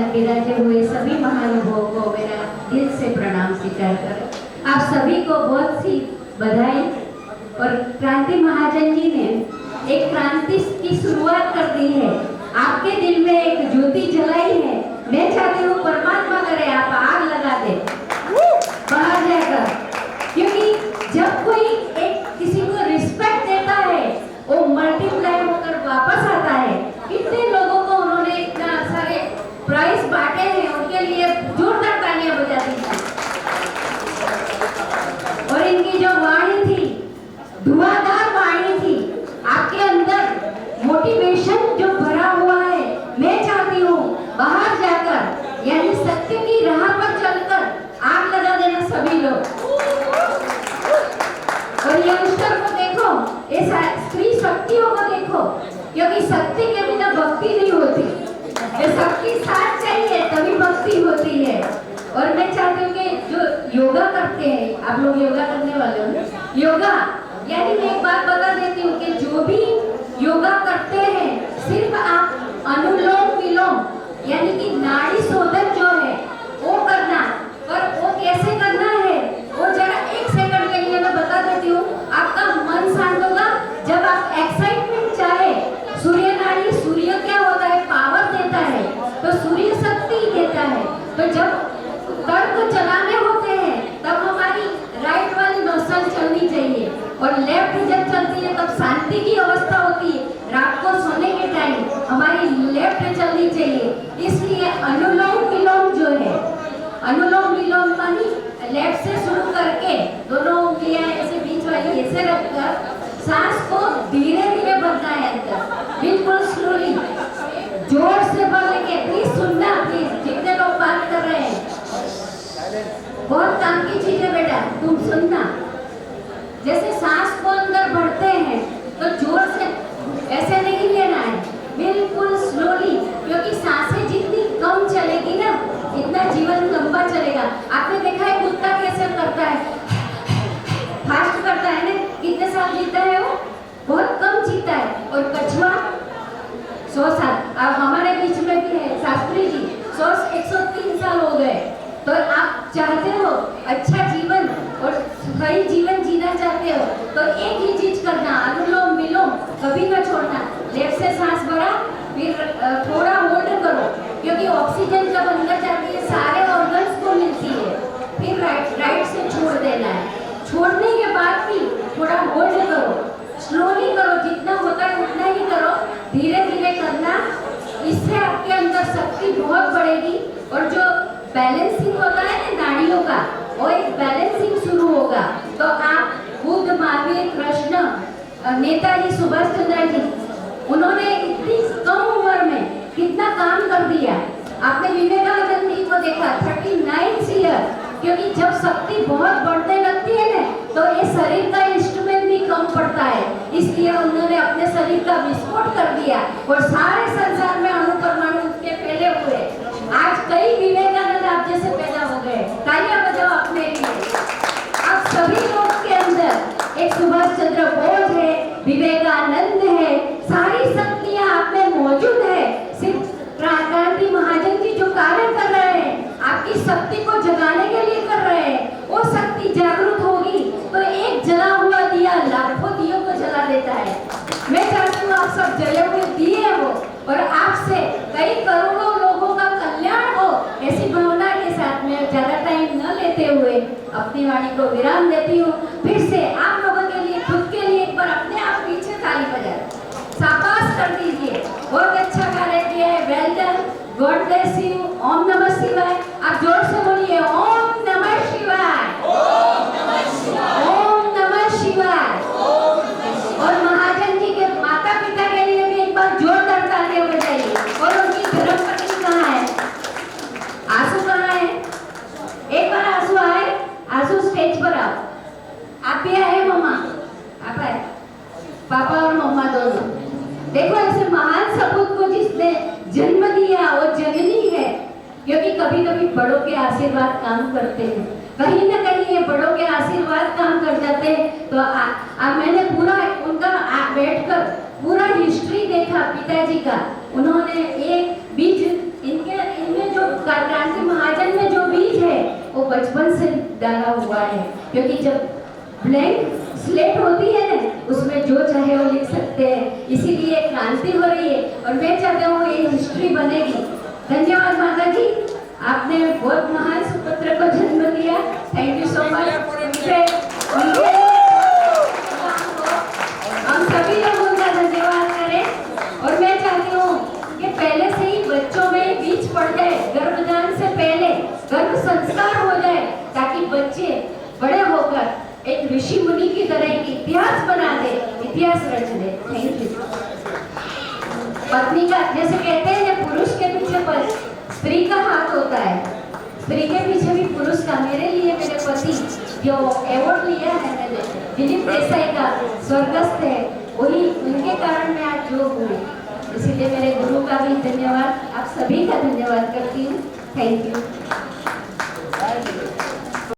विराजे हुए सभी महानुभावों को मेरा दिल से प्रणाम स्वीकार करें। आप सभी को बहुत सी बधाई। और क्रांति महाजन जी ने एक क्रांति की शुरुआत कर दी है, आपके दिल में एक ज्योति जलाई है। मैं चाहती हूँ परमात्मा करे आप आग लगा दे बाहर जाकर, क्योंकि जब कोई एक किसी को रिस्पेक्ट देता है वो मल्टीप्लाई होकर वापस आता है। कितने लोगों को उन्होंने इतना सारे प्राइज बांटे हैं, उनके लिए जोरदार तालियां बजा दीजिए। और इनकी जो वाणी थी, धुआंधार वाणी थी, आपके अंदर मोटिवेशन जो भरा हुआ है, मैं चाहती हूँ बाहर जाकर यानी सत्य की राह पर चलकर आग लगा देना सभी लोग। और यंगस्टर को देखो, ये स्त्री शक्तियों को देखो, क्योंकि शक्ति के बिना भक्ति नहीं होती, ये शक्ति साथ चाहिए तभी भक्ति होती है। और मैं चाहती हूँ कि जो योगा करते हैं, आप लोग योगा करने वाले हो ना, योगा यानी मैं एक बात बता देती हूँ कि जो भी योगा करते हैं सिर्फ आप अनुलोम विलोम यानी कि नाड़ी शोधन जो है वो करना। और वो कैसे करना है वो जरा एक सेकंड के लिए मैं बता देती हूँ। आपका मन शांत होगा जब आप एक्साइटमेंट चाहे। सूर्य नाड़ी, सूर्य क्या होता है, पावर देता है, तो सूर्य शक्ति देता है। तो जब तर्क चलाने होते हैं तब हमारी राइट वाली नोस्ट्रल चलनी चाहिए और लेफ्ट जब चलती है तब शांति की अवस्था होती है। रात को सोने के टाइम हमारी लेफ्ट चलनी चाहिए। इसलिए अनुलोम विलोम जो है, अनुलोम विलोम मानी लेफ्ट से शुरू करके दोनों उंगलियां ऐसे बीच वाली ऐसे रखकर सांस को धीरे धीरे भरना है अंदर, बिल्कुल स्लोली, जोर से भरने के। प्लीज सुनना, प्लीज जितने लोग बात कर रहे हैं, बहुत काम की चीज है बेटा, तुम सुनना। जैसे सांस को अंदर भरते हैं तो जोर से ऐसे नहीं लेना है, बिल्कुल स्लोली, क्योंकि सांसें जितनी कम चलेगी ना इतना जीवन लंबा चलेगा। आपने देखा है कुत्ता कैसे करता है, फास्ट करता है ना, कितने साल जीता है वो, बहुत कम जीता है। और कछुआ 100 साल, अब हमारे बीच में भी है शास्त्री जी, 103 साल हो गए। तो आप चाहते हो अच्छा जीवन और सही जीवन जीना चाहते हो तो एक ही चीज करना, अनुलोम विलोम कभी ना छोड़ना। लेफ्ट से सांस भरा, फिर थोड़ा होल्ड करो, क्योंकि ऑक्सीजन जब अंदर जाती है सारे ऑर्गन्स को मिलती है। फिर राइट से छोड़ देना है। छोड़ने के बाद भी थोड़ा होल्ड करो, स्लोली करो, जितना होता है उतना ही करो, धीरे धीरे करना। इससे आपके अंदर शक्ति बहुत बढ़ेगी और जो बैलेंसिंग होता है ना नाड़ियों का, वो एक बैलेंसिंग शुरू होगा। तो आप बुद्ध, महावीर, कृष्ण, नेताजी सुभाष चंद्र जी, उन्होंने इतनी कम उम्र में कितना काम कर दिया। आपने विवेकानंद जी को देखा 39 ईयर, क्योंकि जब शक्ति बहुत बढ़ने लगती है ना तो ये शरीर का इंस्ट्रूमेंट भी कम पड़ता है, इसलिए उन्होंने अपने शरीर का विस्फोट कर दिया और सारे संसार में अणु परमाणु उसके फैले हुए। आज कई विवेकानंद आप जैसे पैदा हो गए, तालियां बजाओ अपने लिए। आप सभी लोग के अंदर एक सुभाष चंद्र बोस है, विवेकानंद है, सारी शक्तियां आप में मौजूद है। सिर्फ क्रांति महाजन जी जो कार्य कर रहे हैं आपकी शक्ति को जगाने के लिए कर रहे हैं, वो शक्ति जागरूक होगी तो एक जला हुआ दिया लाखों दियों को जला देता है। मैं चाहती हूँ आप सब जले हुए दिए हो और आपसे कई करोड़ों लोगों का कल्याण हो, ऐसी भावना के साथ में ज्यादा टाइम न लेते हुए अपनी वाणी को विराम देती हूँ। फिर से आप लोगों के लिए, खुद के लिए एक बार अपने आप पीछे ताली बजाएं, शाबाश कर दीजिए, बहुत अच्छा कार्य किया है, well done, God bless you. ओम नमः शिवाय, आप जोर से बोलिए ओम नमः शिवाय, ओम नमः शिवाय, ओम नमः शिवाय। और महाजन जी के माता पिता के लिए भी एक बार जोरदार तालियां बजाइए। और उनकी धर्मपत्नी कहाँ है, आंसू कहाँ है, एक बार आंसू आए, आंसू स्टेज पर आओ। आप भी आए मम्मा, आप आए, पापा और मम्मा दोनों। देखो ऐसे महान सपूत को जिसने जन्म दिया वो जननी है, क्योंकि कभी कभी बड़ों के आशीर्वाद काम करते हैं, कहीं ना कहीं ये बड़ों के आशीर्वाद काम कर जाते हैं। तो मैंने पूरा उनका बैठकर पूरा हिस्ट्री देखा पिताजी का। उन्होंने एक बीज इनमें बचपन से डाला हुआ है, क्योंकि जब ब्लैंक स्लेट होती है ना, उसमें जो चाहे वो लिख सकते हैं, इसीलिए क्रांति हो रही है और मैं चाहता हूँ ये हिस्ट्री बनेगी। धन्यवाद माता जी, आपने बहुत महान सुपुत्र को जन्म दिया। Thank you so much. हम सभी लोग उनका धन्यवाद करें और मैं चाहती हूँ कि पहले से ही बच्चों में बीज पड़ जाए, गर्भदान से पहले गर्भ संस्कार हो जाए, ताकि बच्चे बड़े होकर एक ऋषि मुनि की तरह एक इतिहास बना दे, इतिहास रच दे। Thank you. पत्नी का, जैसे कहते हैं ना, पुरुष के पीछे पर स्त्री का हाथ होता है, स्त्री के पीछे भी पुरुष का। मेरे लिए मेरे पति जो अवार्ड लिया है मैंने, दिलीप देसाई का, स्वर्गस्थ है, वही उनके कारण मैं आज जो हूँ। इसीलिए मेरे गुरु का भी धन्यवाद, आप सभी का धन्यवाद करती हूँ। Thank you.